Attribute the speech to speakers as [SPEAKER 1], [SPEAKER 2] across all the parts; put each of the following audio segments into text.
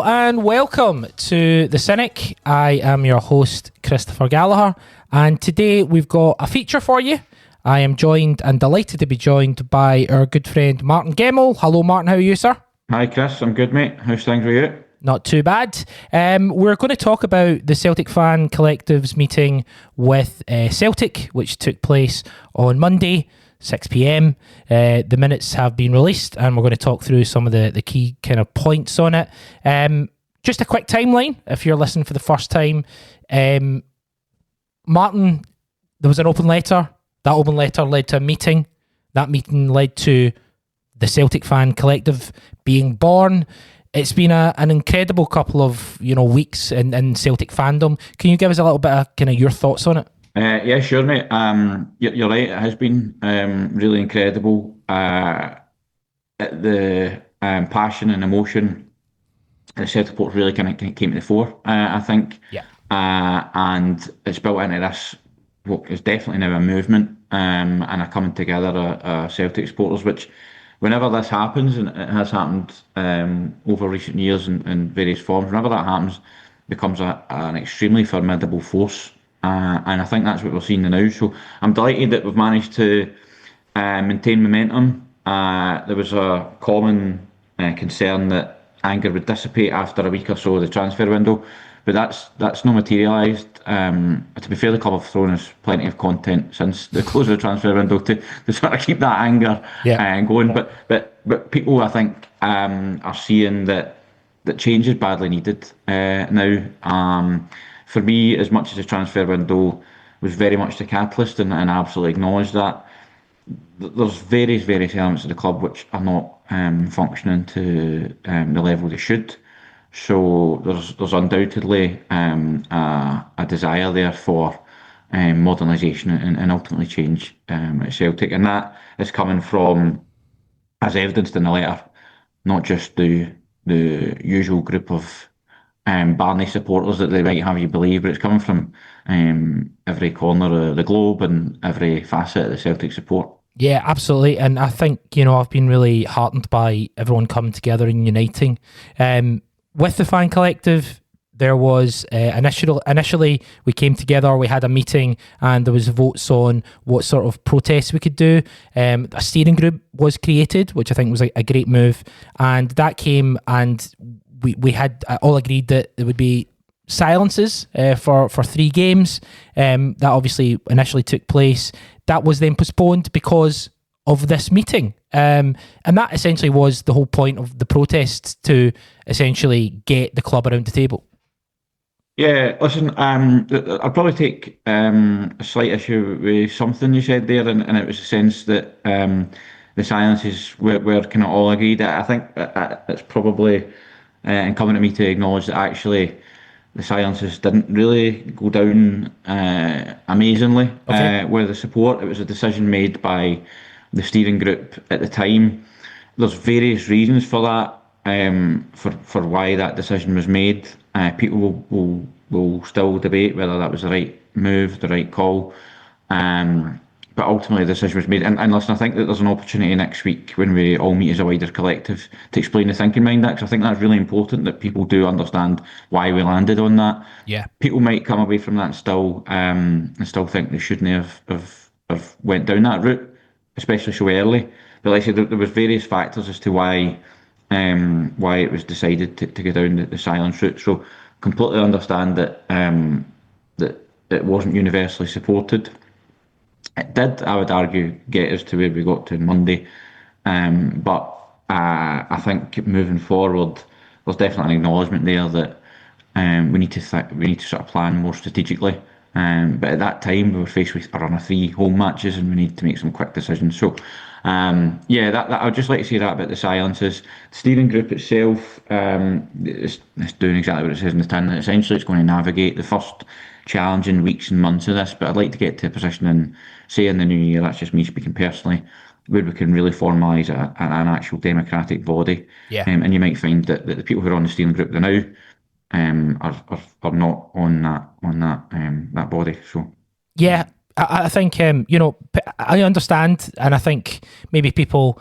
[SPEAKER 1] and welcome to The Cynic. I am your host, Christopher Gallagher, and today we've got a feature for you. I am joined and delighted to be joined by our good friend Martin Gemmell. Hello Martin, how are you, sir?
[SPEAKER 2] Hi Chris, I'm good mate. How's things with you?
[SPEAKER 1] Not too bad. We're going to talk about the Celtic Fan Collective's meeting with Celtic, which took place on Monday, 6 p.m. The minutes have been released and we're going to talk through some of the key kind of points on it. Just a quick timeline if you're listening for the first time. Martin, there was an open letter. That open letter led to a meeting. That meeting led to the Celtic Fan Collective being born. It's been an incredible couple of weeks in Celtic fandom. Can you give us a little bit of kind of your thoughts on it?
[SPEAKER 2] Yeah, sure, mate. You're right. It has been really incredible. The passion and emotion at Celtic Board really kind of came to the fore, I think.
[SPEAKER 1] Yeah.
[SPEAKER 2] And it's built into this what is definitely now a movement and a coming together of Celtic supporters, which whenever this happens, and it has happened over recent years in various forms, whenever that happens, becomes an extremely formidable force. And I think that's what we're seeing now. So I'm delighted that we've managed to maintain momentum. There was a common concern that anger would dissipate after a week or so of the transfer window, but that's not materialised. To be fair, the club have thrown us plenty of content since the close of the transfer window to sort of keep that anger going. But people, I think, are seeing that change is badly needed now. For me, as much as the transfer window was very much the catalyst, and I absolutely acknowledge that, there's various elements of the club which are not functioning to the level they should. So there's undoubtedly a desire there for modernisation and ultimately change at Celtic, and that is coming from, as evidenced in the letter, not just the usual group of Barney supporters that they might have you believe, but it's coming from every corner of the globe and every facet of the Celtic support.
[SPEAKER 1] Yeah, absolutely. And I think, I've been really heartened by everyone coming together and uniting. With the fan collective, there was initially we came together, we had a meeting, and there was votes on what sort of protests we could do. A steering group was created, which I think was a great move, and that came, and we had all agreed that there would be silences for 3 games. That obviously initially took place. That was then postponed because of this meeting. And that essentially was the whole point of the protests, to essentially get the club around the table.
[SPEAKER 2] Yeah, listen, I'll probably take a slight issue with something you said there, and it was a sense that the silences were kind of all agreed. I think it's probably incumbent on me to acknowledge that actually the silences didn't really go down amazingly with the support. It was a decision made by the steering group at the time. There's various reasons for that, for why that decision was made. People will still debate whether that was the right move, the right call. But ultimately the decision was made. And listen, I think that there's an opportunity next week when we all meet as a wider collective to explain the thinking behind that, because I think that's really important that people do understand why we landed on that.
[SPEAKER 1] Yeah.
[SPEAKER 2] People might come away from that and still think they shouldn't have went down that route, especially so early. But like I said, there was various factors as to why it was decided to go down the silence route. So completely understand that it wasn't universally supported. It did, I would argue, get us to where we got to on Monday. But I think moving forward, there's definitely an acknowledgement there that we need to sort of plan more strategically. But at that time, we were faced with a run of 3 home matches, and we need to make some quick decisions. So, that I would just like to say that about the silences. The steering group itself is doing exactly what it says in the tin. Essentially, it's going to navigate the first challenging weeks and months of this. But I'd like to get to a position in, say, in the new year, that's just me speaking personally, where we can really formalise an actual democratic body.
[SPEAKER 1] Yeah.
[SPEAKER 2] And you might find that the people who are on the steering group now are not on that body. So
[SPEAKER 1] yeah, I think I understand, and I think maybe people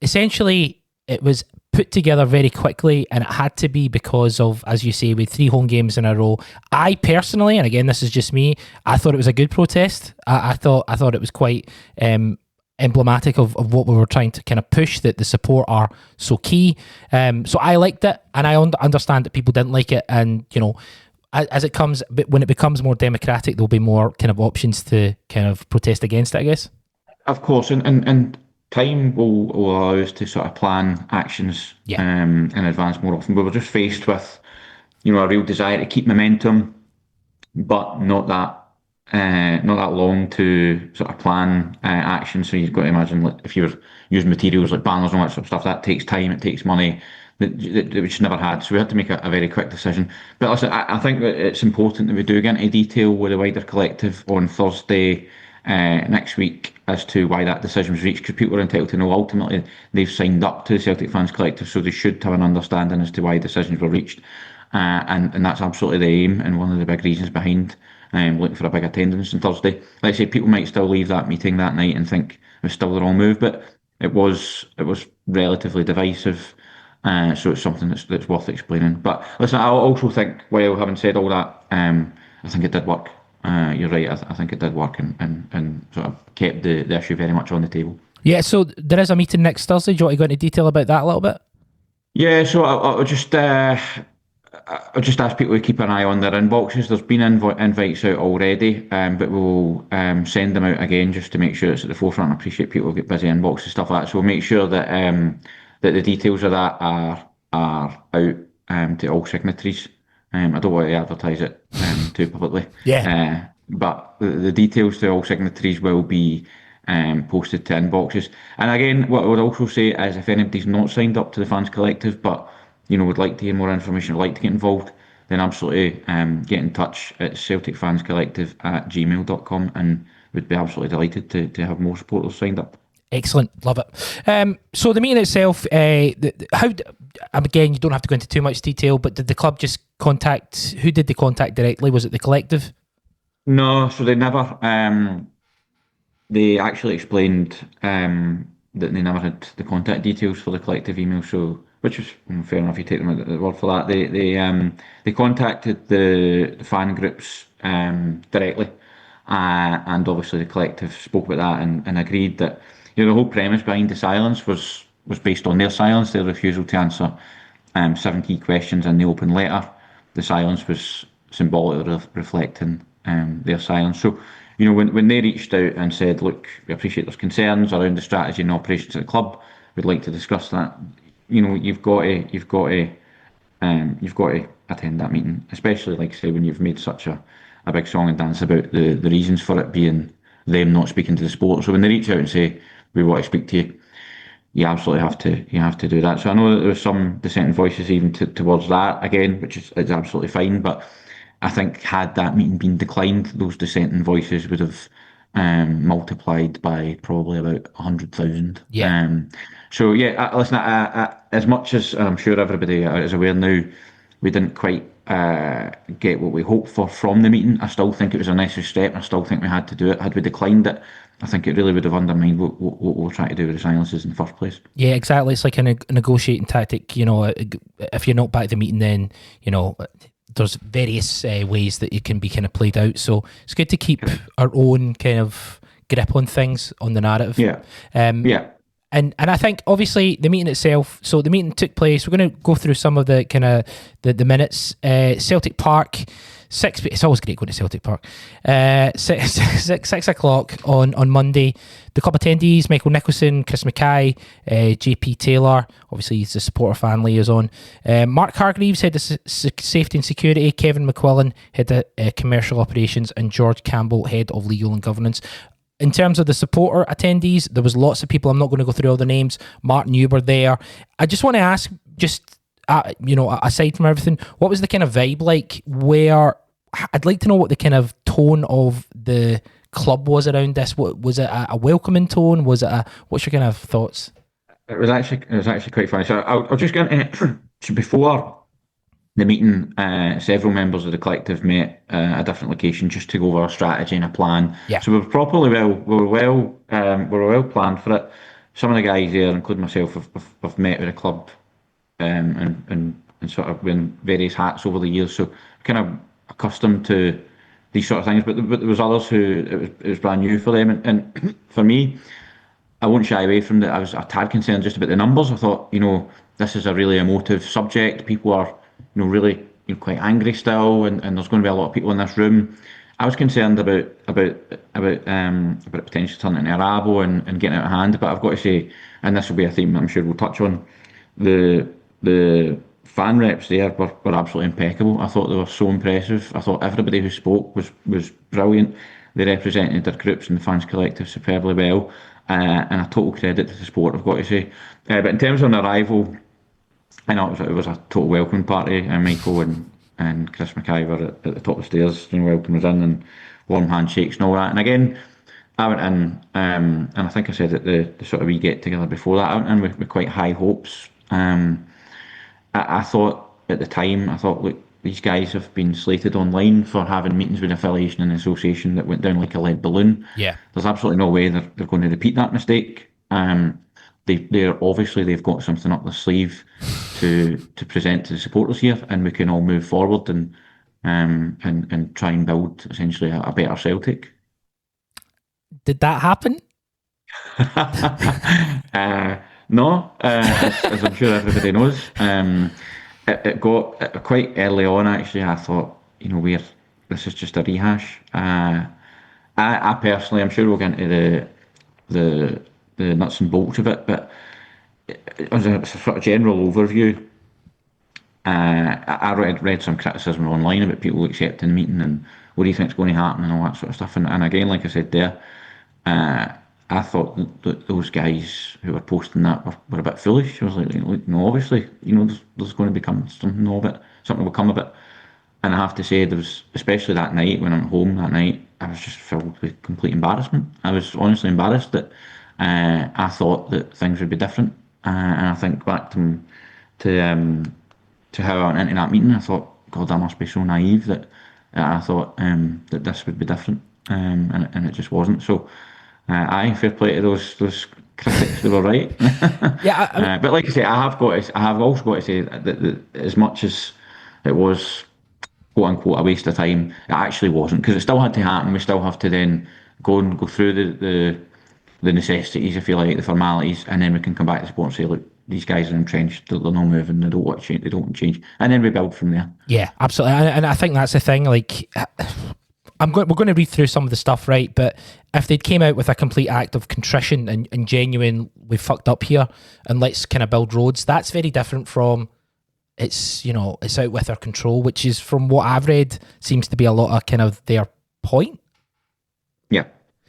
[SPEAKER 1] essentially it was put together very quickly, and it had to be because of, as you say, with 3 home games in a row. I personally, and again, this is just me, I thought it was a good protest. I thought it was quite emblematic of what we were trying to kind of push, that the support are so key. So I liked it, and I understand that people didn't like it, and as it comes, when it becomes more democratic, there'll be more kind of options to kind of protest against it, I guess.
[SPEAKER 2] Of course, and time will allow us to sort of plan actions in advance more often. We were just faced with, a real desire to keep momentum, but not that long to sort of plan action. So you've got to imagine, like, if you're using materials like banners and all that sort of stuff, that takes time, it takes money that we just never had. So we had to make a very quick decision. But listen, I think that it's important that we do get into detail with the wider collective on Thursday next week as to why that decision was reached, because people are entitled to know. Ultimately, they've signed up to the Celtic Fans Collective, so they should have an understanding as to why decisions were reached. And that's absolutely the aim, and one of the big reasons behind looking for a big attendance on Thursday. Like I say, people might still leave that meeting that night and think it was still the wrong move, but it was relatively divisive. So it's something that's worth explaining. But listen, I also think, while having said all that, I think it did work. You're right. I think it did work, and sort of kept the issue very much on the table. Yeah.
[SPEAKER 1] So there is a meeting next Thursday. Do you want to go into detail about that a little bit?
[SPEAKER 2] Yeah. So I'll just ask people to keep an eye on their inboxes. There's been invites out already, but we'll send them out again just to make sure it's at the forefront. I appreciate people get busy inboxes and stuff like that. So we'll make sure that that the details of that are out to all signatories. I don't want to advertise it too publicly.
[SPEAKER 1] Yeah.
[SPEAKER 2] But the details to all signatories will be posted to inboxes. And again, what I would also say is, if anybody's not signed up to the Fans Collective, but would like to hear more information, would like to get involved, then absolutely get in touch at celticfanscollective@gmail.com, and we'd be absolutely delighted to have more supporters signed up.
[SPEAKER 1] Excellent, love it. So the meeting itself, how? Again, you don't have to go into too much detail, but did the club just contact? Who did they contact directly? Was it the collective?
[SPEAKER 2] No, so they never. They actually explained that they never had the contact details for the collective email. So, which is fair enough. You take them at the word for that. They contacted the fan groups directly, and obviously the collective spoke about that and agreed that the whole premise behind the silence was based on their silence, their refusal to answer 7 key questions in the open letter. The silence was symbolically reflecting their silence. So, when they reached out and said, "Look, we appreciate there's concerns around the strategy and operations of the club. We'd like to discuss that." You've got to attend that meeting, especially, like I say, when you've made such a big song and dance about the reasons for it being them not speaking to the sport. So when they reach out and say, "We want to speak to you," you absolutely have to do that. So I know that there was some dissenting voices even towards that again, which is absolutely fine. But I think, had that meeting been declined, those dissenting voices would have multiplied by probably about 100,000.
[SPEAKER 1] Yeah.
[SPEAKER 2] So yeah, listen. As much as I'm sure everybody is aware now, we didn't quite get what we hoped for from the meeting. I still think it was a necessary step. I still think we had to do it. Had we declined it, I think it really would have undermined what we were trying to do with the silences in the first place.
[SPEAKER 1] Yeah, exactly. It's like a negotiating tactic. If you're not back at the meeting, then there's various ways that it can be kind of played out. So it's good to keep our own kind of grip on things, on the narrative.
[SPEAKER 2] Yeah.
[SPEAKER 1] And I think, obviously, the meeting itself, so the meeting took place, we're going to go through some of the kind of the minutes. Celtic Park, it's always great going to Celtic Park. 6 o'clock on Monday. The club attendees: Michael Nicholson, Chris Mackay, JP Taylor, obviously he's the supporter fan liaison, Mark Hargreaves, head of safety and security, Kevin McQuillan, head of commercial operations, and George Campbell, head of legal and governance. In terms of the supporter attendees, there was lots of people. I'm not going to go through all the names. Martin, you were there. I just want to ask, aside from everything, what was the kind of vibe like? I'd like to know what the kind of tone of the club was around this. What was it? A welcoming tone? Was it what's your kind of thoughts?
[SPEAKER 2] It was actually quite funny. So I'll just get into so before the meeting, several members of the collective met at a different location just to go over a strategy and a plan.
[SPEAKER 1] Yeah.
[SPEAKER 2] So we were well planned for it. Some of the guys there, including myself, have met with the club and sort of wearing various hats over the years, so kind of accustomed to these sort of things. But there was others who it was brand new for them, and for me, I won't shy away from that. I was a tad concerned just about the numbers. I thought, this is a really emotive subject. People are, really quite angry still, and there's going to be a lot of people in this room. I was concerned about potentially turning into a rabble and getting out of hand. But I've got to say, and this will be a theme I'm sure we'll touch on, the fan reps there were absolutely impeccable. I thought they were so impressive. I thought everybody who spoke was brilliant. They represented their groups and the fans collective superbly well. And a total credit to the sport, I've got to say. But in terms of an arrival, I know it was a total welcome party, and Michael and Chris Mackay were at the top of the stairs, welcome us in, and warm handshakes and all that. And again, I went in, and I think I said at the sort of wee get together before that, I went in with quite high hopes. I thought at the time, look, these guys have been slated online for having meetings with affiliation and association that went down like a lead balloon.
[SPEAKER 1] Yeah,
[SPEAKER 2] there's absolutely no way they're going to repeat that mistake. They're obviously, they've got something up their sleeve to present to the supporters here, and we can all move forward and try and build essentially a better Celtic.
[SPEAKER 1] Did that happen?
[SPEAKER 2] No, as I'm sure everybody knows. It got quite early on, actually. I thought, this is just a rehash. I personally, I'm sure we'll get into the nuts and bolts of it, but as a sort of general overview, I read some criticism online about people accepting the meeting and what do you think is going to happen and all that sort of stuff. And again, like I said there, I thought that those guys who were posting that were a bit foolish. I was like, obviously, there's going to become something of it. Something will come of it. And I have to say, there was, especially that night when I'm home that night, I was just filled with complete embarrassment. I was honestly embarrassed that I thought that things would be different. And I think back to how I went into that meeting, I thought, God, I must be so naive that I thought that this would be different, and it just wasn't. So, fair play to those critics; they were right.
[SPEAKER 1] Yeah,
[SPEAKER 2] but like I say, I have also got to say that as much as it was quote unquote a waste of time, it actually wasn't, because it still had to happen. We still have to then go through the necessities, if you like, the formalities, and then we can come back to the sport and say, look, these guys are entrenched, they're not moving, they don't want to change, they don't want to change, and then we build from there. Yeah,
[SPEAKER 1] absolutely, and I think that's the thing. Like, we're going to read through some of the stuff, right? But if they'd came out with a complete act of contrition and genuine, we fucked up here, and let's kind of build roads, that's very different from it's out with our control, which is, from what I've read, seems to be a lot of kind of their point.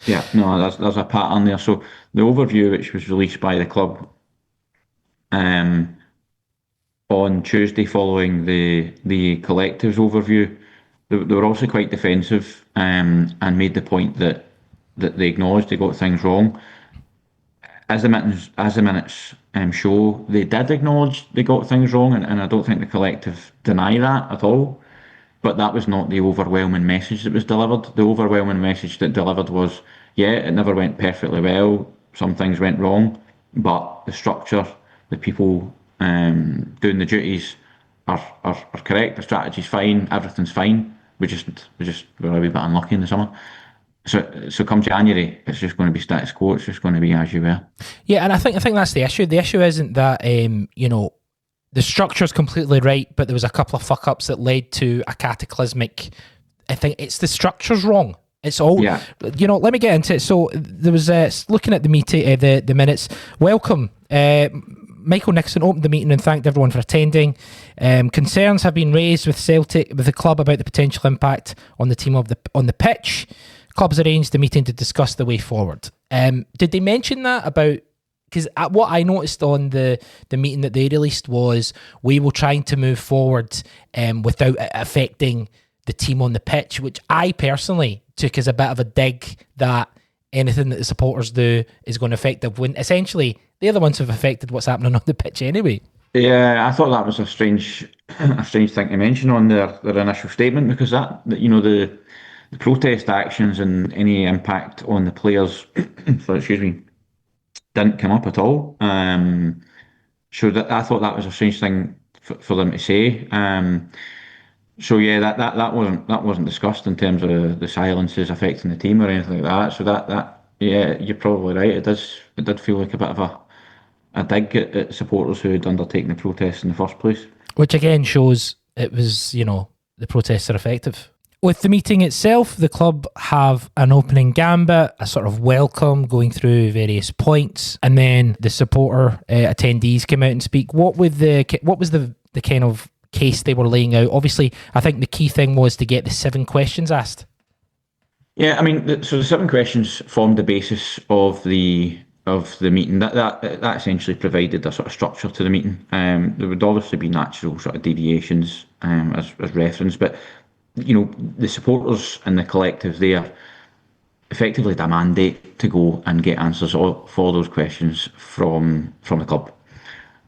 [SPEAKER 2] Yeah, no, there's a pattern there. So the overview, which was released by the club on Tuesday following the collectives overview, they were also quite defensive, and made the point that they acknowledged they got things wrong. As the minutes show, they did acknowledge they got things wrong, and I don't think the collective deny that at all. But that was not the overwhelming message that was delivered. The overwhelming message that delivered was, yeah, it never went perfectly well. Some things went wrong, but the structure, the people doing the duties are correct. The strategy's fine. Everything's fine. We just were a wee bit unlucky in the summer. So come January, it's just going to be status quo. It's just going to be as you were. Yeah, and I think that's the issue. The issue isn't that the structure's completely right, but there was a couple of fuck ups that led to a cataclysmic. I think it's the structure's wrong. It's all, let me get into it. So there was, looking at the meeting, the minutes, welcome. Michael Nixon opened the meeting and thanked everyone for attending. Concerns have been raised with the club about the potential impact on the team on the pitch. Clubs arranged the meeting to discuss the way forward. Did they mention that about? Because what I noticed on the meeting that they released was, we were trying to move forward without it affecting the team on the pitch, which I personally took as a bit of a dig that anything that the supporters do is going to affect them, when essentially they're the ones who've affected what's happening on the pitch anyway. Yeah, I thought that was a strange thing to mention on their initial statement, because that the protest actions and any impact on the players, didn't come up at all. So that I thought that was a strange thing for them to say. So yeah, that wasn't discussed in terms of the silences affecting the team or anything like that. So that yeah, you're probably right. It did feel like a bit of a dig at supporters who had undertaken the protests in the first place.
[SPEAKER 1] Which again shows it was, the protests are effective. With the meeting itself, the club have an opening gambit, a sort of welcome going through various points, and then the supporter attendees come out and speak. What was the kind of case they were laying out? Obviously, I think the key thing was to get the 7 questions asked.
[SPEAKER 2] Yeah, I mean, so the 7 questions formed the basis of the meeting. That essentially provided a sort of structure to the meeting. There would obviously be natural sort of deviations as reference, but the supporters and the collective there effectively had a mandate to go and get answers for those questions from the club.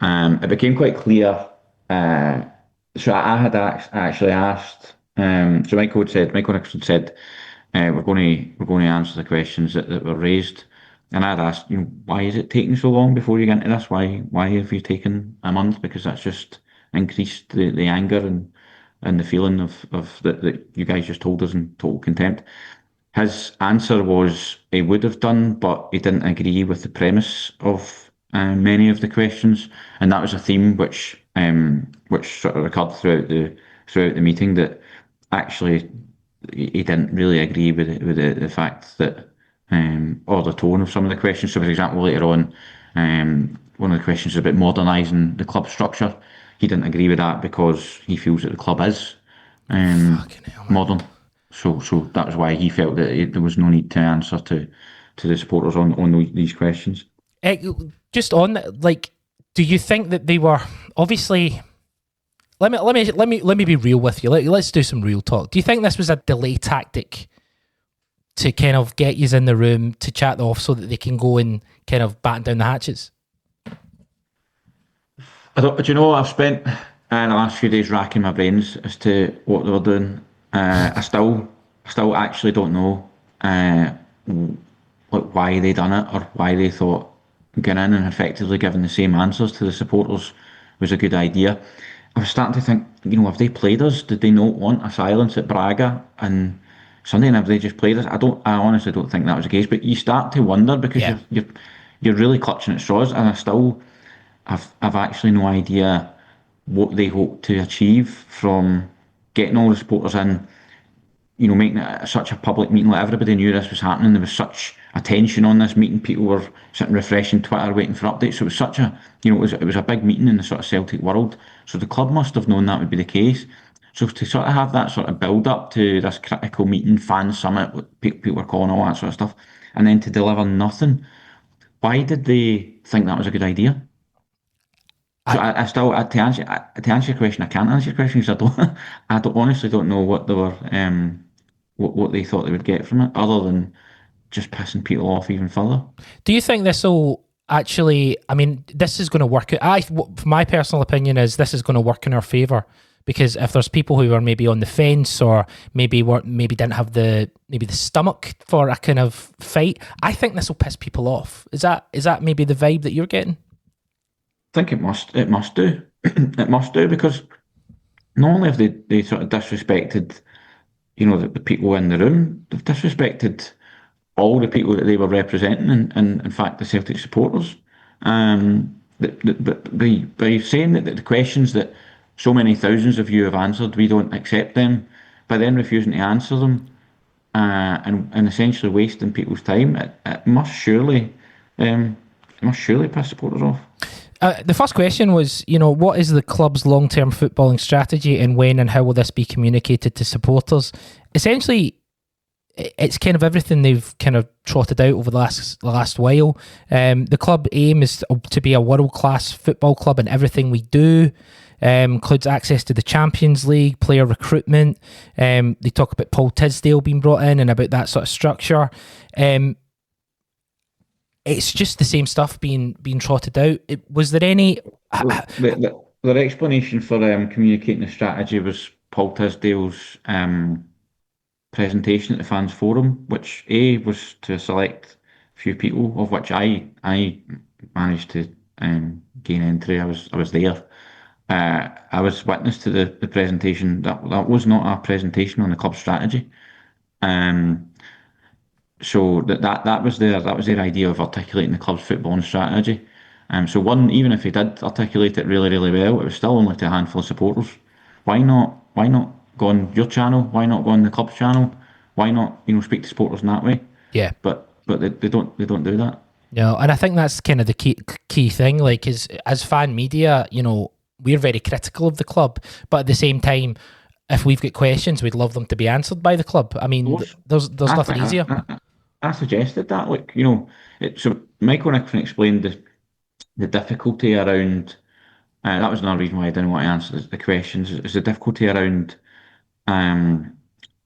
[SPEAKER 2] It became quite clear. So I had actually asked. So Michael Nicholson said, we're going to answer the questions that were raised. And I'd asked, why is it taking so long before you get into this? Why have you taken a month? Because that's just increased the anger and the feeling of that you guys just told us in total contempt. His answer was he would have done, but he didn't agree with the premise of many of the questions, and that was a theme which sort of recurred throughout the meeting, that actually he didn't really agree with the fact that or the tone of some of the questions. So, for example, later on, one of the questions is about modernising the club structure. He didn't agree with that because he feels that the club is modern. So that was why he felt that there was no need to answer to the supporters on these questions.
[SPEAKER 1] Just on do you think that they were obviously? Let me be real with you. Let's do some real talk. Do you think this was a delay tactic to kind of get you in the room to chat off so that they can go and kind of batten down the hatches?
[SPEAKER 2] Do you know, I've spent the last few days racking my brains as to what they were doing. I still actually don't know why they done it, or why they thought getting in and effectively giving the same answers to the supporters was a good idea. I was starting to think, have they played us? Did they not want a silence at Braga and Sunday, and have they just played us? I honestly don't think that was the case. But you start to wonder because you're really clutching at straws, and I've actually no idea what they hope to achieve from getting all the supporters in, making it such a public meeting. Like, everybody knew this was happening. There was such attention on this meeting. People were sitting refreshing Twitter, waiting for updates. So it was such a, it was a big meeting in the sort of Celtic world. So the club must have known that would be the case. So to sort of have that sort of build up to this critical meeting, fan summit, what people were calling, all that sort of stuff, and then to deliver nothing. Why did they think that was a good idea? So I still, to answer your question, I can't answer your question because I honestly don't know what they were, what they thought they would get from it, other than just pissing people off even further.
[SPEAKER 1] Do you think this will actually? I mean, this is going to work. My personal opinion is this is going to work in our favour, because if there's people who are maybe on the fence, or maybe didn't have the stomach for a kind of fight, I think this will piss people off. Is that maybe the vibe that you're getting?
[SPEAKER 2] I think it must do. It must do, because not only have they sort of disrespected, the people in the room, they've disrespected all the people that they were representing, and in fact the Celtic supporters. By saying that the questions that so many thousands of you have answered, we don't accept them, by then refusing to answer them, and essentially wasting people's time, it must surely piss supporters off.
[SPEAKER 1] The first question was, what is the club's long-term footballing strategy, and when and how will this be communicated to supporters? Essentially, it's kind of everything they've kind of trotted out over the last while. The club aim is to be a world-class football club in everything we do. Includes access to the Champions League, player recruitment. They talk about Paul Tisdale being brought in and about that sort of structure. It's just the same stuff being trotted out. Was there any?
[SPEAKER 2] Their explanation for communicating the strategy was Paul Tisdale's presentation at the fans forum, which was to select a few people, of which I managed to gain entry. I was there. I was witness to the presentation. That was not a presentation on the club strategy. So that was their idea of articulating the club's footballing strategy. So one, even if he did articulate it really, really well, it was still only to a handful of supporters. Why not? Why not go on your channel? Why not go on the club's channel? Why not, speak to supporters in that way?
[SPEAKER 1] Yeah.
[SPEAKER 2] But they don't do that.
[SPEAKER 1] No, and I think that's kind of the key thing. Like, as fan media, we're very critical of the club, but at the same time, if we've got questions, we'd love them to be answered by the club. I mean, there's nothing easier.
[SPEAKER 2] I suggested that, so Michael Nicholson explained the difficulty around. That was another reason why I didn't want to answer the questions. Is the difficulty around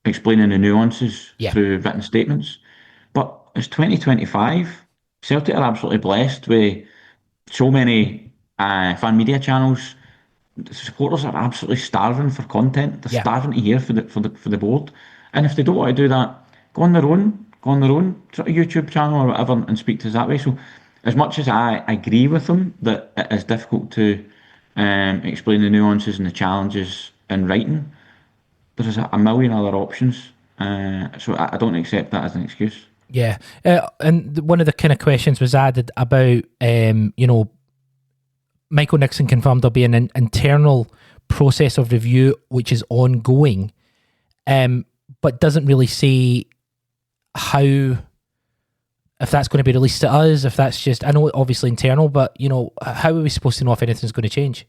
[SPEAKER 2] explaining the nuances through written statements. But it's 2025. Celtic are absolutely blessed with so many fan media channels. The supporters are absolutely starving for content. They're starving to hear for the board. And if they don't want to do that, go on their own sort of YouTube channel or whatever and speak to us that way. So as much as I agree with them that it is difficult to explain the nuances and the challenges in writing, there's a million other options. So I don't accept that as an excuse.
[SPEAKER 1] Yeah. And one of the kind of questions was added about, Michael Nixon confirmed there'll be an internal process of review which is ongoing, but doesn't really say how, if that's going to be released to us, if that's just, I know obviously internal, but how are we supposed to know if anything's going to change?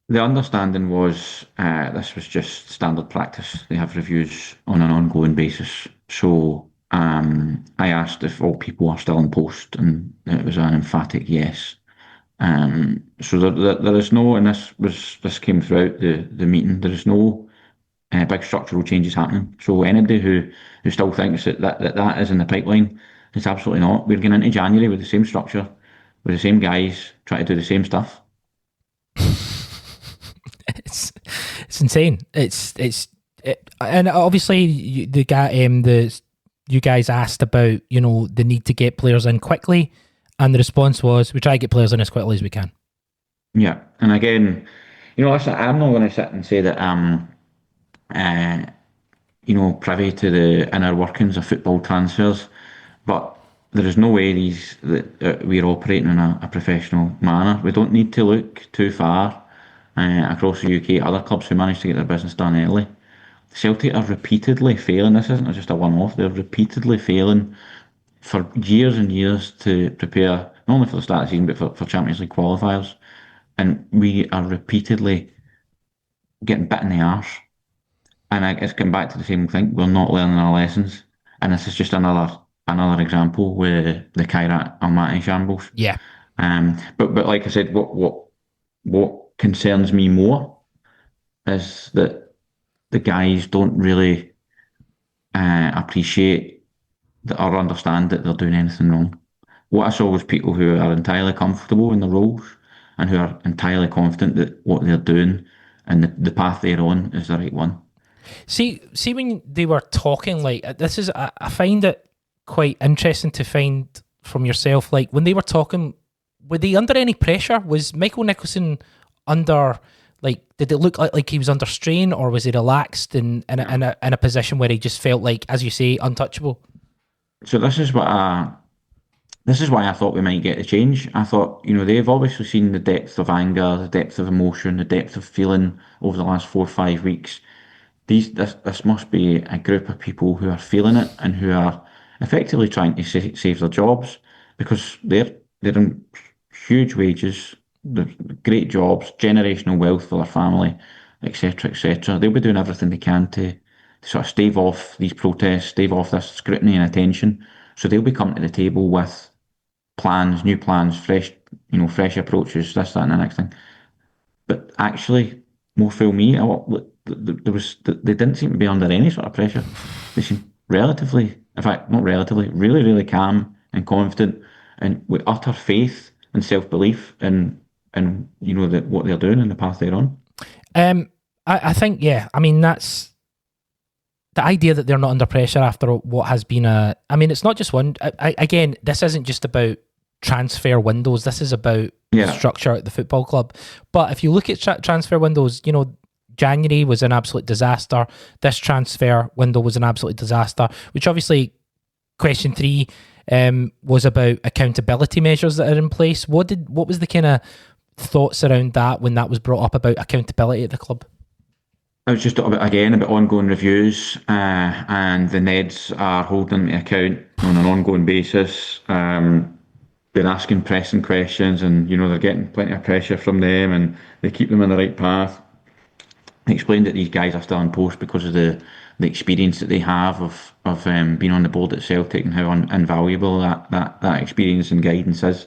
[SPEAKER 2] The understanding was this was just standard practice. They have reviews on an ongoing basis. So I asked if all people are still in post, and it was an emphatic yes. So there is no, and this came throughout the meeting. There is no big structural changes happening. So anybody who still thinks that is in the pipeline, it's absolutely not. We're going into January with the same structure, with the same guys trying to do the same stuff.
[SPEAKER 1] It's insane. And obviously you guys asked about the need to get players in quickly. And the response was, we try to get players in as quickly as we can.
[SPEAKER 2] Yeah. And again, listen, I'm not going to sit and say that privy to the inner workings of football transfers, but there is no way that we're operating in a professional manner. We don't need to look too far across the UK, other clubs who manage to get their business done early. Celtic are repeatedly failing. This isn't just a one-off. They're repeatedly failing for years and years to prepare, not only for the start of the season, but for Champions League qualifiers. And we are repeatedly getting bit in the arse. And it's come back to the same thing. We're not learning our lessons. And this is just another example with the Kairat Almaty shambles.
[SPEAKER 1] Yeah.
[SPEAKER 2] But like I said, what concerns me more is that the guys don't really appreciate or understand that they're doing anything wrong. What I saw was people who are entirely comfortable in their roles and who are entirely confident that what they're doing and the path they're on is the right one.
[SPEAKER 1] See when they were talking, like, I find it quite interesting to find from yourself, like, when they were talking, were they under any pressure? Was Michael Nicholson under, like, did it look like he was under strain, or was he relaxed in a position where he just felt like, as you say, untouchable?
[SPEAKER 2] So this is why I thought we might get a change. I thought, they've obviously seen the depth of anger, the depth of emotion, the depth of feeling over the last 4 or 5 weeks. This must be a group of people who are feeling it and who are effectively trying to save their jobs, because they're in huge wages, great jobs, generational wealth for their family, etc., etc. They'll be doing everything they can to sort of stave off these protests, stave off this scrutiny and attention. So they'll be coming to the table with plans, new plans, fresh approaches, this, that, and the next thing. But actually, more fool me, they didn't seem to be under any sort of pressure. They seemed relatively, in fact, not relatively, really, really calm and confident, and with utter faith and self-belief in what they're doing and the path they're on.
[SPEAKER 1] I think, yeah. I mean, that's the idea that they're not under pressure after what has been it's not just one. Again, this isn't just about transfer windows. This is about structure at the football club. But if you look at transfer windows, you know, January was an absolute disaster. This transfer window was an absolute disaster, which obviously question 3 was about accountability measures that are in place. What was the kind of thoughts around that when that was brought up about accountability at the club?
[SPEAKER 2] It was just about ongoing reviews, and the Neds are holding the account on an ongoing basis. They're asking pressing questions, and you know they're getting plenty of pressure from them, and they keep them on the right path. They explained that these guys are still in post because of the experience that they have of being on the board at Celtic, and how invaluable that experience and guidance is.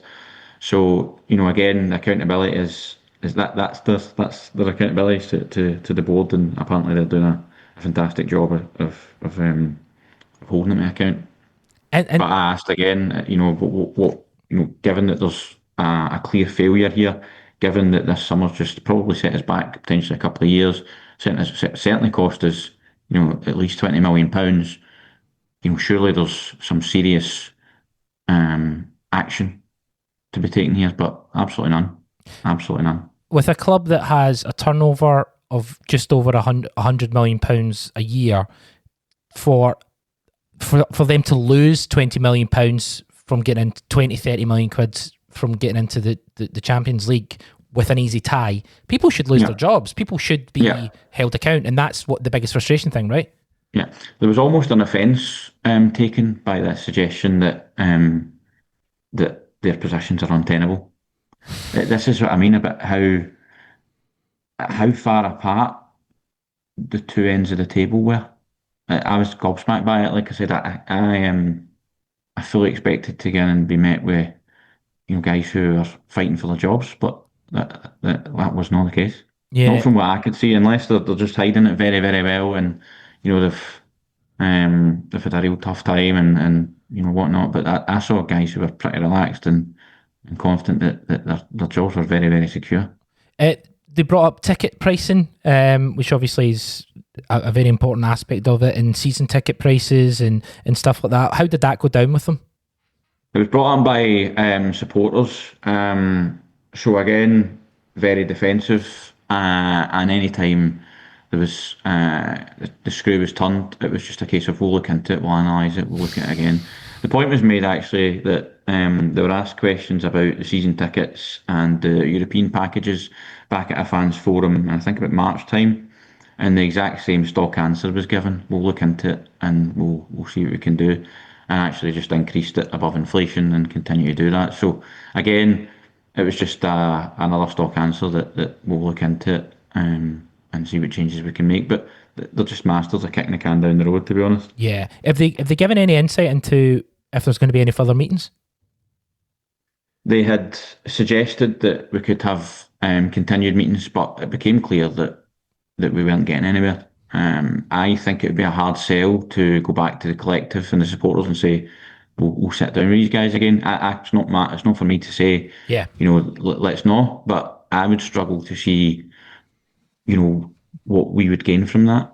[SPEAKER 2] So you know, again, the accountability is that's their accountability to the board, and apparently they're doing a fantastic job of holding them to account. But I asked again, you know, what you know, given that there's a clear failure here, given that this summer's just probably set us back potentially a couple of years, certainly cost us, you know, at least £20 million. You know, surely there's some serious action to be taken here, but absolutely none. Absolutely none.
[SPEAKER 1] With a club that has a turnover of just over £100 million a year, for them to lose £20 million from getting into 20-30 million quid from getting into the Champions League with an easy tie, people should lose their jobs. People should be held account, and that's what the biggest frustration thing, right?
[SPEAKER 2] Yeah, there was almost an offence taken by that suggestion that that their positions are untenable. This is what I mean about how far apart the two ends of the table were. I was gobsmacked by it. Like I said, I fully expected to go in and be met with, you know, guys who are fighting for their jobs, but that was not the case. Yeah. Not from what I could see, unless they're just hiding it very, very well, and you know they've had a real tough time and you know whatnot. But I saw guys who were pretty relaxed and confident that their jobs were very, very secure.
[SPEAKER 1] They brought up ticket pricing, which obviously is a very important aspect of it, and season ticket prices and stuff like that. How did that go down with them?
[SPEAKER 2] It was brought on by supporters. So again, very defensive. And any time there was the screw was turned, it was just a case of we'll look into it, we'll analyse it, we'll look at it again. The point was made actually that they were asked questions about the season tickets and the European packages back at a fans forum, I think about March time, and the exact same stock answer was given. We'll look into it and we'll see what we can do, and actually just increased it above inflation and continue to do that. So again, it was just another stock answer that we'll look into it and see what changes we can make. But they're just masters of kicking the can down the road, to be honest.
[SPEAKER 1] Yeah. Have they given any insight into if there's going to be any further meetings?
[SPEAKER 2] They had suggested that we could have continued meetings, but it became clear that we weren't getting anywhere. I think it would be a hard sell to go back to the collective and the supporters and say, we'll sit down with these guys again. It's not for me to say, you know, let's not. But I would struggle to see, you know, what we would gain from that.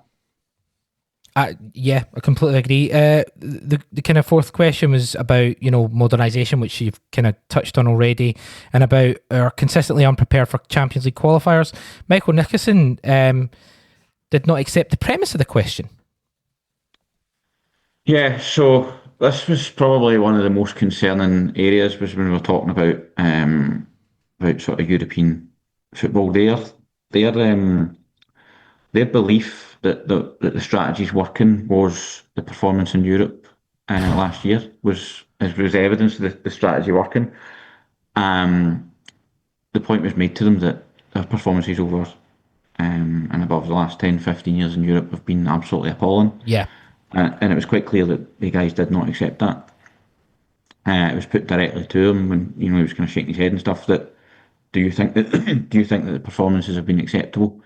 [SPEAKER 1] Yeah, I completely agree. The kind of fourth question was about, you know, modernisation, which you've kind of touched on already, and about our consistently unprepared for Champions League qualifiers. Michael Nicholson did not accept the premise of the question.
[SPEAKER 2] Yeah, so this was probably one of the most concerning areas, was when we were talking about sort of European football. Their belief that the strategy's working was the performance in Europe last year was evidence of the strategy working. The point was made to them that their performances over and above the last 10-15 years in Europe have been absolutely appalling.
[SPEAKER 1] Yeah.
[SPEAKER 2] And it was quite clear that the guys did not accept that. It was put directly to him when, you know, he was kind of shaking his head and stuff, that do you think that the performances have been acceptable?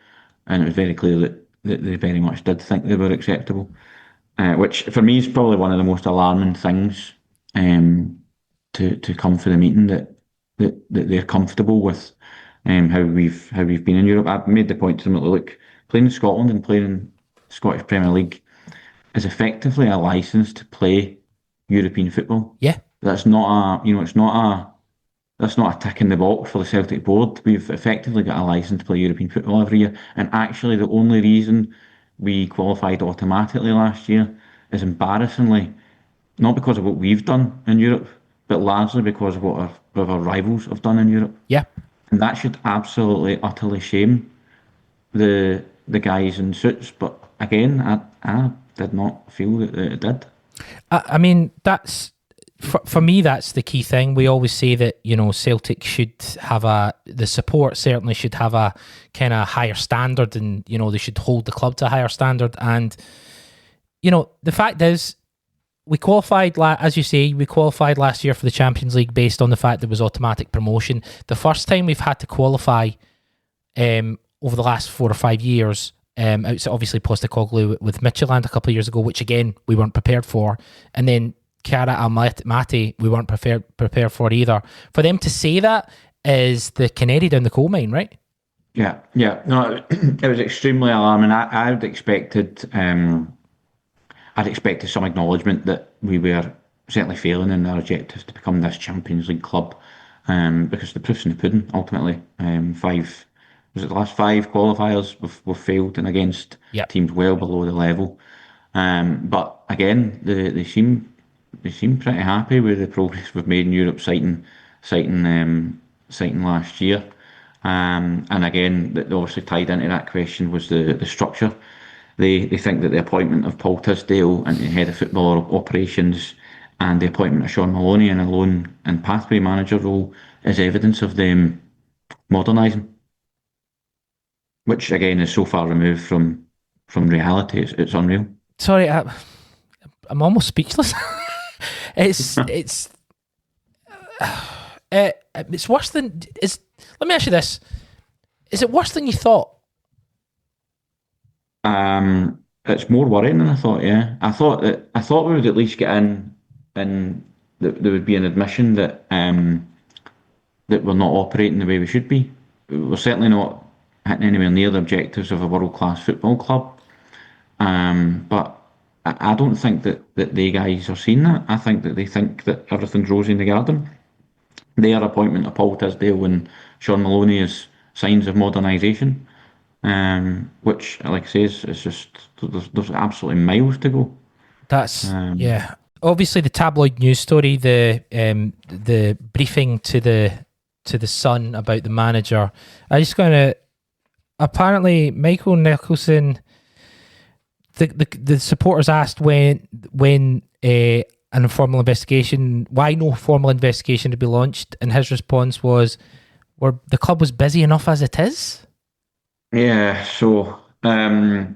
[SPEAKER 2] And it was very clear that they very much did think they were acceptable, which for me is probably one of the most alarming things to come for the meeting, that they're comfortable with how we've been in Europe. I've made the point to them that, look, playing in Scotland and playing in the Scottish Premier League is effectively a license to play European football.
[SPEAKER 1] Yeah,
[SPEAKER 2] that's not it's not that's not a tick in the box for the Celtic board. We've effectively got a licence to play European football every year, and actually the only reason we qualified automatically last year is embarrassingly not because of what we've done in Europe, but largely because of what our rivals have done in Europe.
[SPEAKER 1] Yeah.
[SPEAKER 2] And that should absolutely, utterly shame the guys in suits. But again, I did not feel that it did.
[SPEAKER 1] I mean, that's for me. That's the key thing. We always say that Celtic should have the support certainly should have a kind of higher standard, and they should hold the club to a higher standard. And the fact is, we qualified, as you say, we qualified last year for the Champions League based on the fact there was automatic promotion. The first time we've had to qualify over the last 4 or 5 years, outside obviously Postecoglou with Midtjylland a couple of years ago, which again we weren't prepared for, and then Cara Almaty we weren't prepared for either. For them to say that is the canary down the coal mine, right?
[SPEAKER 2] Yeah. No, it was extremely alarming. I'd expected some acknowledgement that we were certainly failing in our objective to become this Champions League club, because the proof's in the pudding. Ultimately, the last 5 qualifiers we've failed, and against teams well below the level. But again, they seem pretty happy with the progress we've made in Europe, citing last year. And again, obviously tied into that question was the structure. They think that the appointment of Paul Tisdale and the head of football operations and the appointment of Sean Maloney in a loan and pathway manager role is evidence of them modernising, which again is so far removed from reality. It's unreal.
[SPEAKER 1] Sorry, I'm almost speechless. It's worse than. Let me ask you this: is it worse than you thought?
[SPEAKER 2] It's more worrying than I thought. Yeah, I thought we would at least get in, and that there would be an admission that that we're not operating the way we should be. We're certainly not hitting anywhere near the objectives of a world-class football club. But I don't think that they guys are seeing that. I think that they think that everything's rosy in the garden. Their appointment of Paul Tisdale and Sean Maloney is signs of modernisation. Which, like I say, is just there's absolutely miles to go. That's
[SPEAKER 1] yeah. Obviously, the tabloid news story, the briefing to the Sun about the manager. I just gonna apparently Michael Nicholson. The supporters asked when an informal investigation, why no formal investigation to be launched, and his response was, the club was busy enough as it is."
[SPEAKER 2] Yeah, so the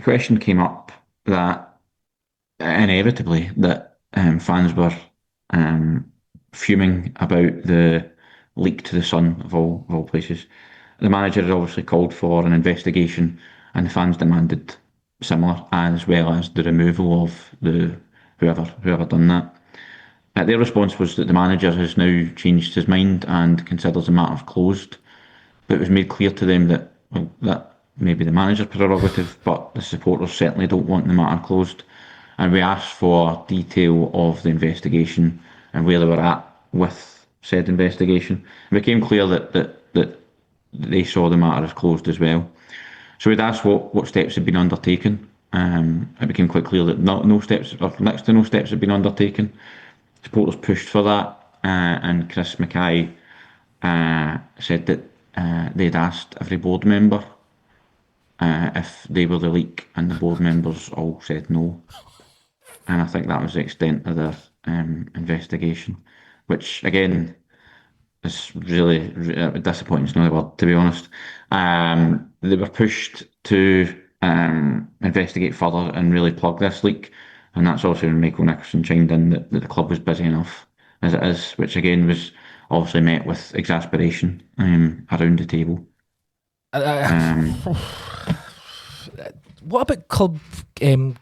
[SPEAKER 2] question came up that inevitably that fans were fuming about the leak to the Sun of all places. The manager had obviously called for an investigation, and the fans demanded similar, as well as the removal of the whoever done that. Their response was that the manager has now changed his mind and considers the matter closed. But it was made clear to them that that may be the manager's prerogative, but the supporters certainly don't want the matter closed. And we asked for detail of the investigation and where they were at with said investigation. It became clear that they saw the matter as closed as well. So we'd asked what steps had been undertaken. It became quite clear that no steps, or next to no steps, had been undertaken. Supporters pushed for that, and Chris Mackay said that they'd asked every board member if they were the leak, and the board members all said no. And I think that was the extent of their investigation, which again is really disappointing. It's not a word, to be honest. They were pushed to investigate further and really plug this leak, and that's also when Michael Nicholson chimed in that the club was busy enough as it is, which again was obviously met with exasperation around the table.
[SPEAKER 1] What about club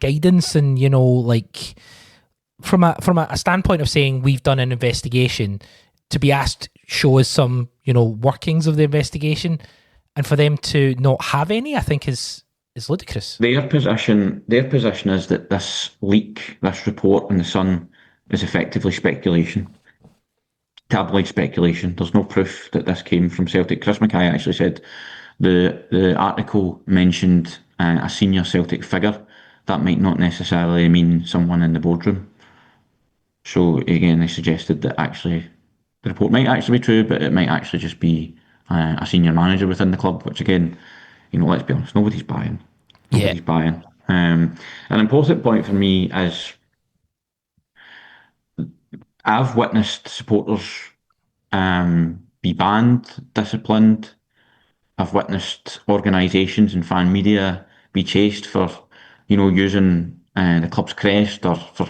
[SPEAKER 1] guidance and, like from a standpoint of saying we've done an investigation, to be asked show us some, workings of the investigation, and for them to not have any, I think is ludicrous.
[SPEAKER 2] Their position is that this leak, this report in the Sun, is effectively speculation. tabloid speculation. There's no proof that this came from Celtic. Chris Mackay actually said the article mentioned a senior Celtic figure. That might not necessarily mean someone in the boardroom. So again, they suggested that actually the report might actually be true, but it might actually just be a senior manager within the club, which again, let's be honest, nobody's buying. Nobody's buying. An important point for me is I've witnessed supporters be banned, disciplined. I've witnessed organisations and fan media be chased for, using the club's crest or for,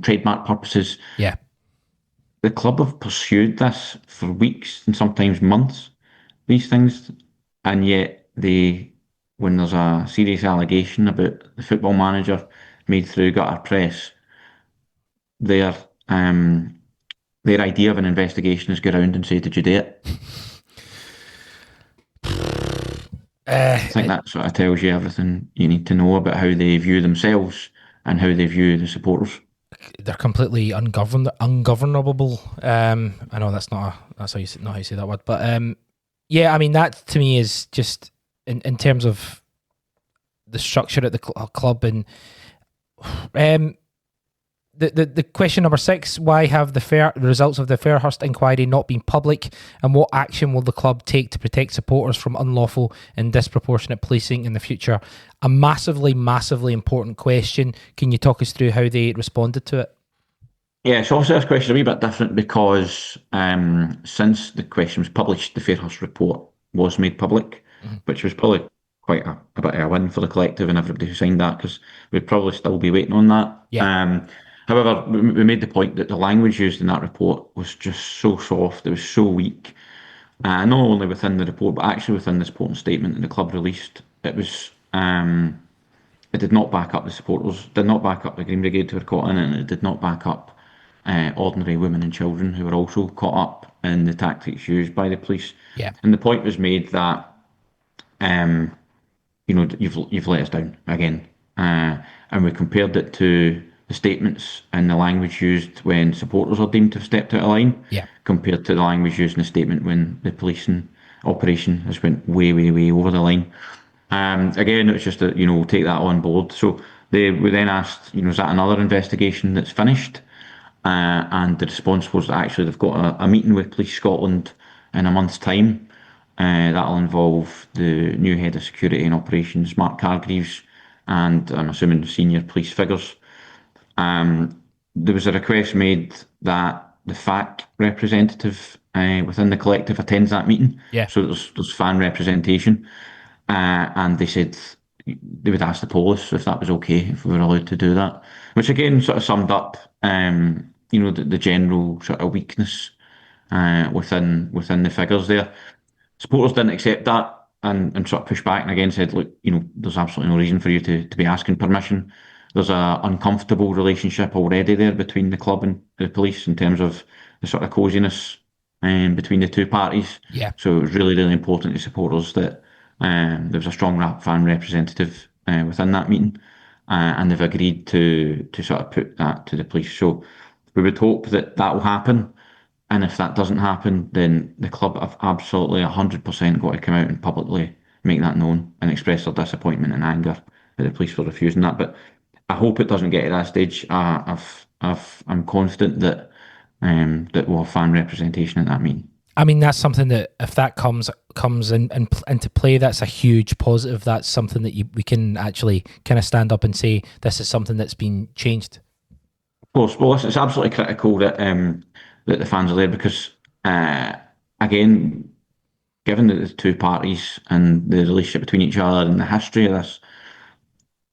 [SPEAKER 2] trademark purposes.
[SPEAKER 1] Yeah.
[SPEAKER 2] The club have pursued this for weeks and sometimes months, these things, and yet when there's a serious allegation about the football manager made through gutter press, their idea of an investigation is go around and say, "Did you do it?" I think that sort of tells you everything you need to know about how they view themselves and how they view the supporters.
[SPEAKER 1] They're completely ungovernable. I know that's not how you say that word, but yeah, I mean that to me is just in terms of the structure at the club and the question number 6: why have the results of the Fairhurst inquiry not been public, and what action will the club take to protect supporters from unlawful and disproportionate policing in the future? A massively important question. Can you talk us through how they responded to it?
[SPEAKER 2] Yeah, so obviously this question is a wee bit different because since the question was published, the Fairhurst report was made public, which was probably quite a bit of a win for the collective and everybody who signed that, because we'd probably still be waiting on that.
[SPEAKER 1] Yeah.
[SPEAKER 2] However, we made the point that the language used in that report was just so soft, it was so weak, not only within the report, but actually within the supporting statement that the club released. It was, it did not back up the supporters, did not back up the Green Brigade who were caught in it, and it did not back up ordinary women and children who were also caught up in the tactics used by the police.
[SPEAKER 1] Yeah.
[SPEAKER 2] And the point was made that, you've let us down again. And we compared it to the statements and the language used when supporters are deemed to have stepped out of line, compared to the language used in the statement when the policing operation has went way over the line. Again, it's just that, take that on board. So we then asked, is that another investigation that's finished? And the response was that actually they've got a meeting with Police Scotland in a month's time. That'll involve the new head of security and operations, Mark Cargreaves, and I'm assuming senior police figures. There was a request made that the FAC representative within the collective attends that meeting.
[SPEAKER 1] Yeah.
[SPEAKER 2] So there's fan representation. And they said they would ask the police if that was okay, if we were allowed to do that. Which again sort of summed up, the general sort of weakness within the figures there. Supporters didn't accept that and sort of pushed back and again said, look, there's absolutely no reason for you to be asking permission. There's a uncomfortable relationship already there between the club and the police in terms of the sort of coziness between the two parties.
[SPEAKER 1] Yeah.
[SPEAKER 2] So it was really important to supporters that there was a strong fan representative within that meeting, and they've agreed to sort of put that to the police. So we would hope that will happen. And if that doesn't happen, then the club have absolutely 100% got to come out and publicly make that known and express their disappointment and anger that the police were refusing that. But I hope it doesn't get to that stage. I'm confident that we'll have fan representation at that meeting.
[SPEAKER 1] I mean, that's something that if that comes into play, that's a huge positive. That's something that we can actually kind of stand up and say this is something that's been changed.
[SPEAKER 2] Of course, well, it's absolutely critical that the fans are there because, again, given that the two parties and the relationship between each other and the history of this,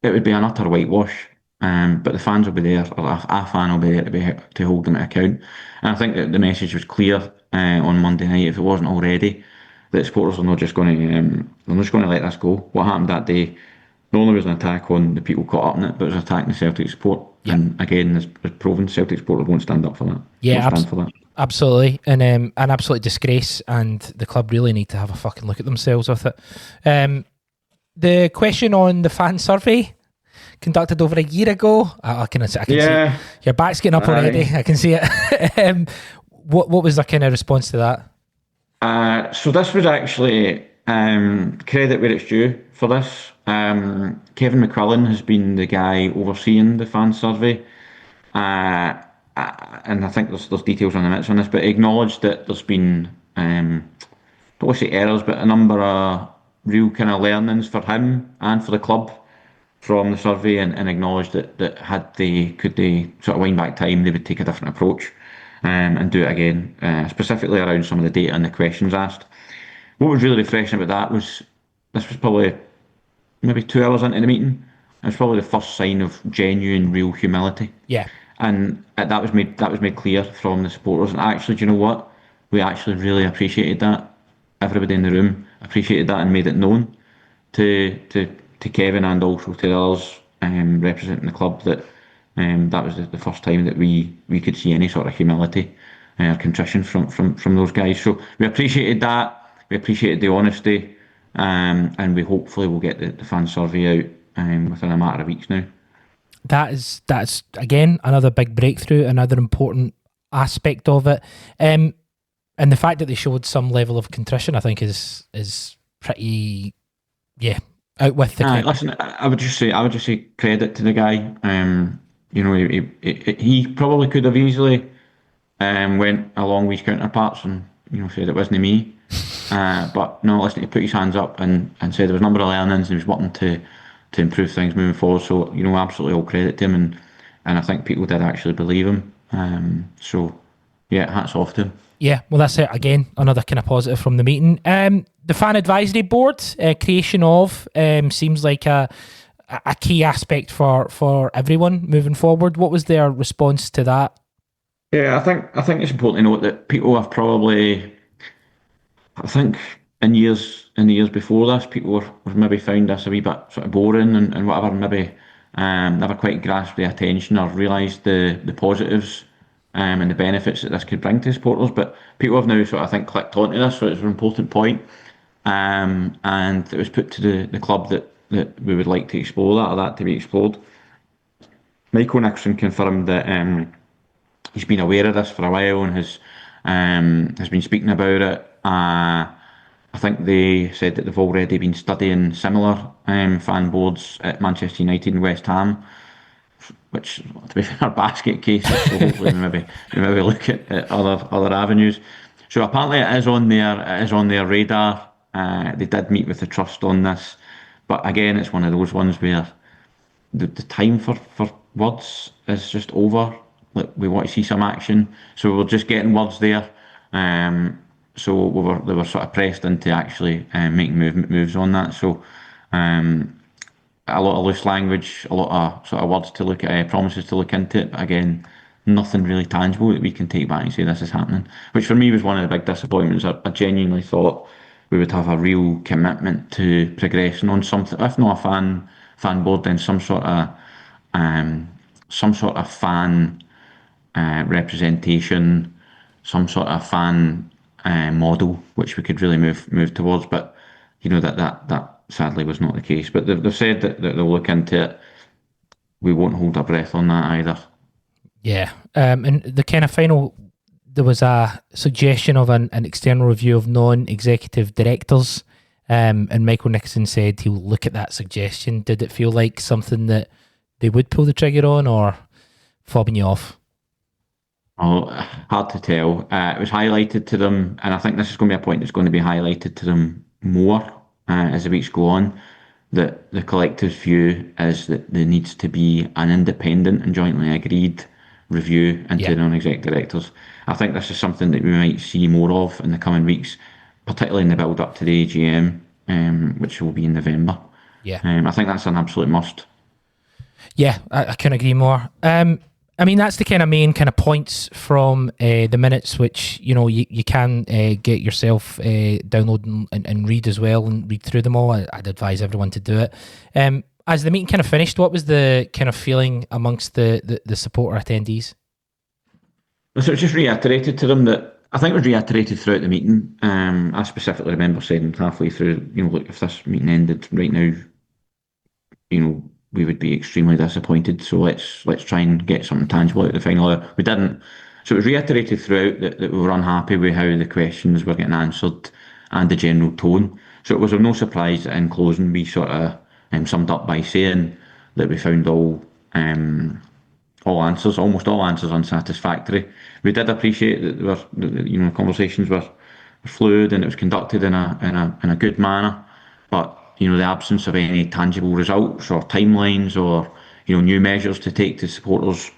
[SPEAKER 2] it would be an utter whitewash. But the fans will be there, or a fan will be there to hold them to account. And I think that the message was clear on Monday night, if it wasn't already, that supporters are not just going to let this go. What happened that day not only was an attack on the people caught up in it, but it was attacking the Celtic support. Yeah. And again, as proven, Celtic supporters won't stand up for that.
[SPEAKER 1] Yeah, absolutely. And an absolute disgrace, and the club really need to have a fucking look at themselves with it. The question on the fan survey conducted over a year ago, I can see it. Your back's getting up already. I can see it. what was the kind of response to that?
[SPEAKER 2] So this was actually credit where it's due for this. Kevin McQuillan has been the guy overseeing the fan survey, and I think there's details on the minutes on this, but he acknowledged that there's been don't want to say errors, but a number of real kind of learnings for him and for the club from the survey, and acknowledged that could they sort of wind back time, they would take a different approach and do it again, specifically around some of the data and the questions asked. What was really refreshing about that was this was probably maybe 2 hours into the meeting. It was probably the first sign of genuine, real humility.
[SPEAKER 1] Yeah.
[SPEAKER 2] And that was made clear from the supporters. And actually, do you know what? We actually really appreciated that. Everybody in the room appreciated that and made it known to Kevin and also to the others representing the club that that was the first time that we could see any sort of humility or contrition from those guys. So we appreciated that. We appreciated the honesty, and we hopefully will get the fan survey out within a matter of weeks now.
[SPEAKER 1] That's again another big breakthrough, another important aspect of it, and the fact that they showed some level of contrition, I think, is pretty out with the.
[SPEAKER 2] Listen, I would just say credit to the guy. He probably could have easily went along with his counterparts and said it wasn't me. But no, listen, he put his hands up and said there was a number of learnings and he was wanting to improve things moving forward. So, absolutely all credit to him, and I think people did actually believe him. So, yeah, hats off to him.
[SPEAKER 1] Yeah, well, that's it. Again, another kind of positive from the meeting. The fan advisory board creation of seems like a key aspect for everyone moving forward. What was their response to that?
[SPEAKER 2] Yeah, I think it's important to note that people have probably, I think in the years before this, people were maybe found this a wee bit sort of boring and whatever, maybe never quite grasped the attention or realised the positives and the benefits that this could bring to supporters. But people have now sort of, I think, clicked onto this, so it's an important point. And it was put to the club that we would like to explore that, or that to be explored. Michael Nicholson confirmed that he's been aware of this for a while and has been speaking about it. I think they said that they've already been studying similar fan boards at Manchester United and West Ham, which, to be fair, are basket cases. So hopefully we maybe look at other avenues. So apparently it is on their radar. They did meet with the trust on this, but again, it's one of those ones where the time for words is just over. Like, we want to see some action, so we're just getting words there. So they were sort of pressed into actually making moves on that. So a lot of loose language, a lot of sort of words to look at, promises to look into it. But again, nothing really tangible that we can take back and say this is happening. Which for me was one of the big disappointments. I genuinely thought we would have a real commitment to progressing on something, if not a fan board, then some sort of fan representation, some sort of fan model which we could really move towards. But that sadly was not the case. But they've said that they'll look into it. We won't hold our breath on that either. Yeah,
[SPEAKER 1] and the kind of final, there was a suggestion of an external review of non-executive directors, and Michael Nicholson said he'll look at that suggestion. Did it feel like something that they would pull the trigger on, or fobbing you off?
[SPEAKER 2] Oh, hard to tell. It was highlighted to them, and I think this is going to be a point that's going to be highlighted to them more as the weeks go on, that the collective's view is that there needs to be an independent and jointly agreed review into non-exec directors. I think this is something that we might see more of in the coming weeks, particularly in the build-up to the AGM, which will be in November.
[SPEAKER 1] Yeah,
[SPEAKER 2] I think that's an absolute must.
[SPEAKER 1] Yeah, I couldn't agree more. I mean, that's the kind of main kind of points from the minutes, which you can get yourself download and read as well, and read through them all. I'd advise everyone to do it. As the meeting kind of finished, what was the kind of feeling amongst the supporter attendees?
[SPEAKER 2] So it just reiterated to them that, I think it was reiterated throughout the meeting. I specifically remember saying halfway through, look, if this meeting ended right now, we would be extremely disappointed. So let's try and get something tangible out of the final hour. We didn't. So it was reiterated throughout that we were unhappy with how the questions were getting answered and the general tone. So it was of no surprise that in closing we sort of summed up by saying that we found almost all answers unsatisfactory. We did appreciate that conversations were fluid and it was conducted in a good manner, but the absence of any tangible results or timelines or new measures to take to supporters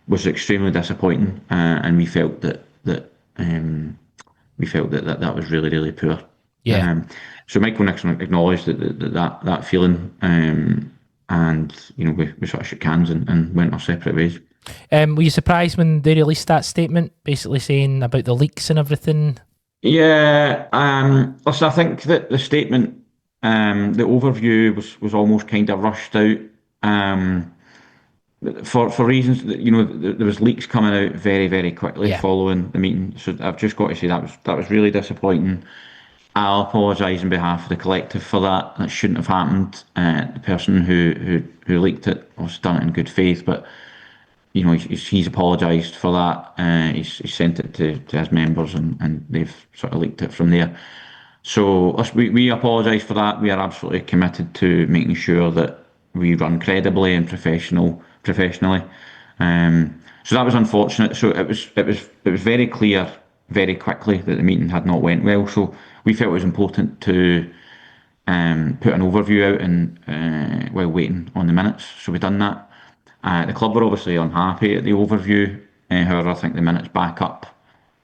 [SPEAKER 2] was extremely disappointing, and we felt that was really, really poor.
[SPEAKER 1] Yeah.
[SPEAKER 2] So Michael Nixon acknowledged that feeling, and we sort of shook hands and went our separate ways.
[SPEAKER 1] Were you surprised when they released that statement, basically saying about the leaks and everything?
[SPEAKER 2] Yeah. Listen, I think that the statement, the overview was almost kind of rushed out. For reasons that there was leaks coming out very, very quickly following the meeting. So I've just got to say that was really disappointing. I'll apologise on behalf of the collective for that. That shouldn't have happened. The person who leaked it was done it in good faith, but he's apologised for that. He's sent it to his members, and they've sort of leaked it from there. So we apologise for that. We are absolutely committed to making sure that we run credibly and professionally. So that was unfortunate. So it was very clear very quickly that the meeting had not went well. So we felt it was important to put an overview out and while waiting on the minutes. So we've done that. The club were obviously unhappy at the overview. However, I think the minutes back up,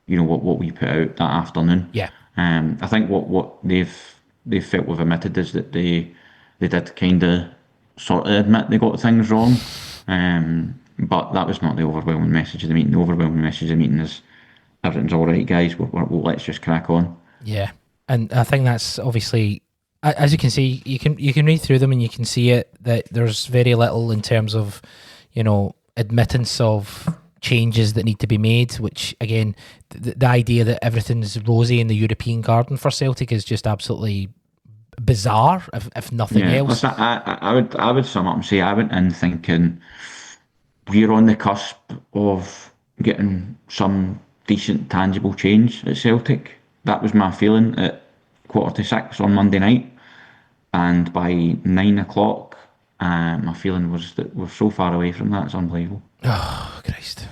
[SPEAKER 2] what we put out that afternoon.
[SPEAKER 1] Yeah.
[SPEAKER 2] I think what they've felt we've omitted is that they did kind of sort of admit they got things wrong. But that was not the overwhelming message of the meeting. The overwhelming message of the meeting is everything's all right, guys. Let's just crack on. Yeah,
[SPEAKER 1] and I think that's obviously, as you can see, you can read through them and you can see it that there's very little in terms of admittance of changes that need to be made. Which again, the idea that everything's rosy in the European garden for Celtic is just absolutely bizarre, if nothing else.
[SPEAKER 2] Listen, I would sum up and say I went in thinking we're on the cusp of getting some decent tangible change at Celtic. That was my feeling at 5:45 on Monday night, and by 9 o'clock my feeling was that we're so far away from that, it's unbelievable.
[SPEAKER 1] Oh Christ.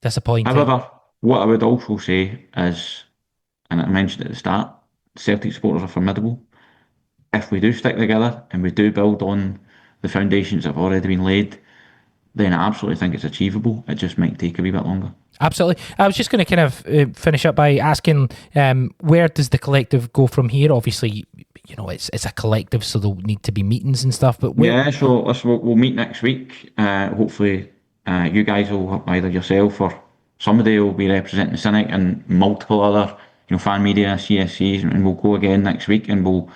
[SPEAKER 1] Disappointing.
[SPEAKER 2] However, what I would also say is, and I mentioned at the start, Celtic supporters are formidable. If we do stick together and we do build on the foundations that have already been laid, then I absolutely think it's achievable. It just might take a wee bit longer.
[SPEAKER 1] Absolutely. I was just going to kind of finish up by asking, where does the collective go from here? Obviously, it's a collective, so there'll need to be meetings and stuff. But
[SPEAKER 2] so we'll meet next week. Hopefully, you guys will, either yourself or somebody will be representing the Cynic and multiple other fan media, CSCs, and we'll go again next week, and we'll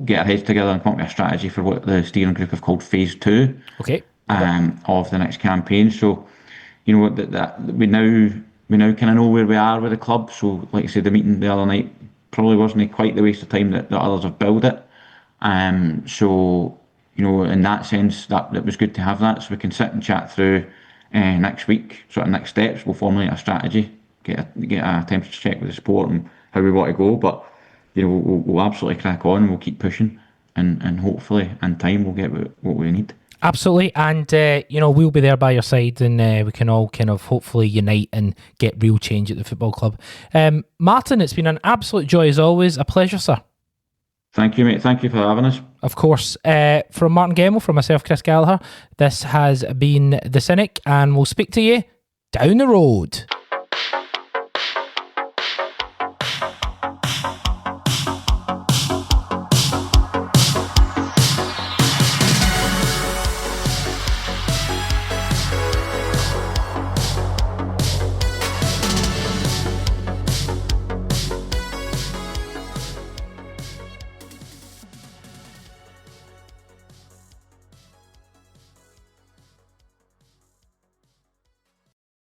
[SPEAKER 2] get our heads together and come up with a strategy for what the steering group have called Phase 2.
[SPEAKER 1] Okay.
[SPEAKER 2] Of the next campaign. So, that we now kind of know where we are with the club. So, like I said, the meeting the other night probably wasn't quite the waste of time that others have billed it. So, in that sense, that was good to have that. So we can sit and chat through next week, sort of next steps. We'll formulate a strategy, get a temperature check with the support and how we want to go. But we'll absolutely crack on and we'll keep pushing, and hopefully in time we'll get what we need.
[SPEAKER 1] Absolutely, and we'll be there by your side, and we can all kind of hopefully unite and get real change at the football club. Martin, it's been an absolute joy as always. A pleasure, sir.
[SPEAKER 2] Thank you, mate. Thank you for having us.
[SPEAKER 1] Of course. From Martin Gemmell, from myself, Chris Gallagher, this has been The Cynic, and we'll speak to you down the road.